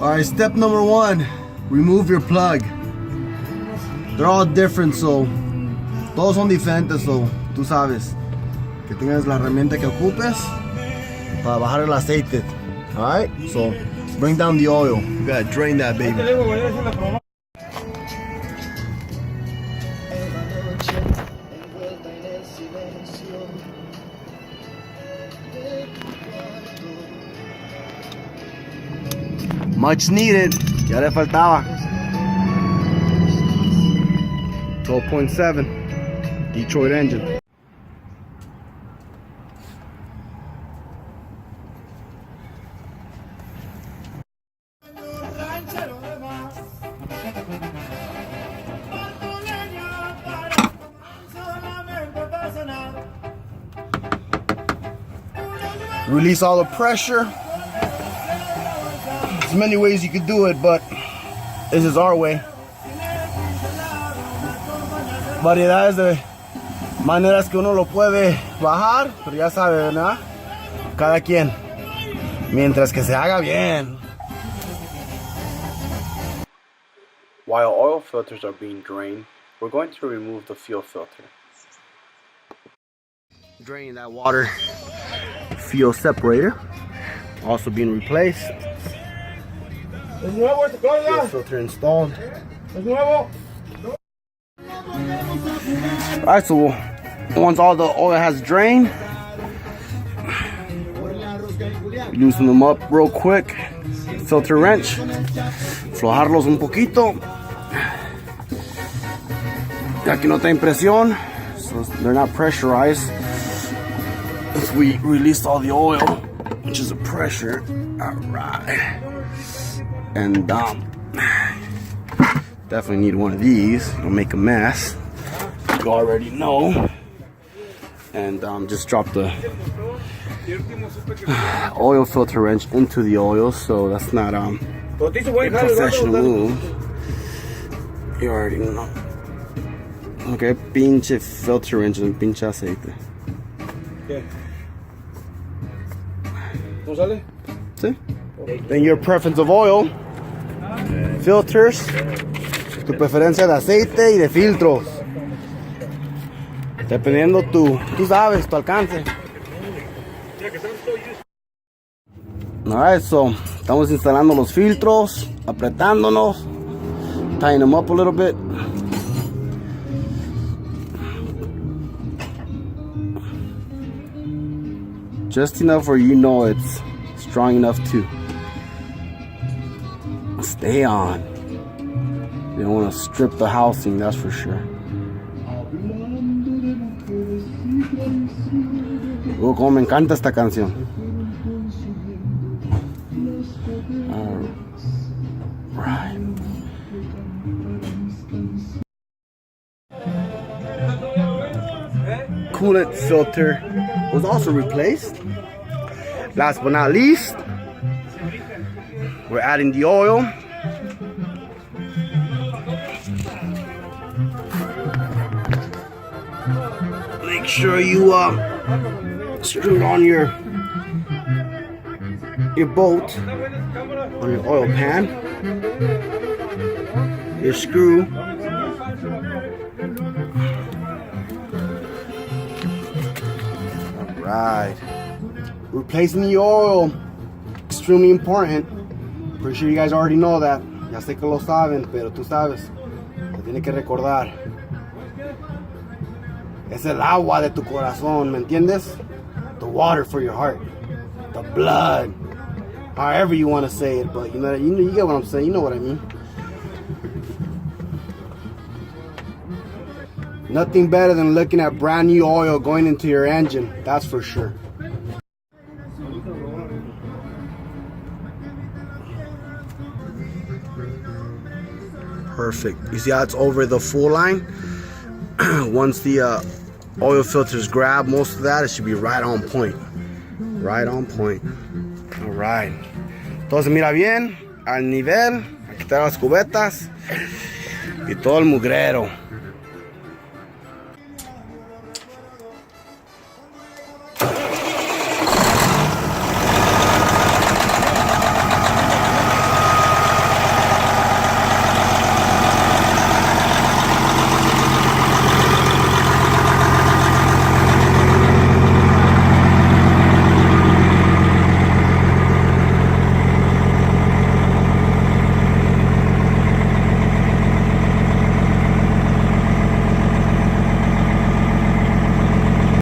Alright, step number 1, remove your plug. They're all different, so todos son diferentes, so tú sabes que tengas la herramienta que ocupes para bajar el aceite. Alright, so bring down the oil. You gotta drain that baby. Much needed. Ya le faltaba. 12.7 Detroit engine. Release all the pressure. There's many ways you could do it, but this is our way. Variedades de maneras que uno lo puede bajar, pero ya sabe, ¿verdad? Cada quien, mientras que se haga bien. While oil filters are being drained, we're going to remove the fuel filter. Draining that water fuel separator, also being replaced. Fuel filter installed. Alright, so once all the oil has drained, loosen them up real quick. Filter wrench, flojarlos un poquito. Ya que no tienen presión, so they're not pressurized. If we release all the oil, which is the pressure, alright. And definitely need one of these. It'll make a mess. You already know. And just drop the oil filter wrench into the oil, so that's not a professional move. You already know. Okay, pinche filter wrench and pinche aceite. ¿Qué? ¿No sale? See? Then your preference of oil, filters, tu preferencia de aceite y de filtros. Dependiendo tú sabes, tu alcance. Alright, so estamos instalando los filtros, apretándonos, tying them up a little bit. Just enough where you know it's strong enough to stay on. You don't want to strip the housing, that's for sure. Oh, como me encanta esta canción. Alright. Coolant filter was also replaced. Last but not least, we're adding the oil. Make sure you screw it on your bolt, on your oil pan, your screw. Alright. Replacing the oil, extremely important. Pretty sure you guys already know that. Ya sé que lo saben, pero tú sabes. Te tiene que recordar. Es el agua de tu corazón, ¿me entiendes? The water for your heart. The blood. However you want to say it, but you get what I'm saying. You know what I mean. Nothing better than looking at brand new oil going into your engine. That's for sure. Perfect. You see how it's over the full line? Once the oil filters grab most of that, it should be right on point. Right on point. All right. Todo se mira bien, al nivel. A quitar las cubetas y todo el mugrero.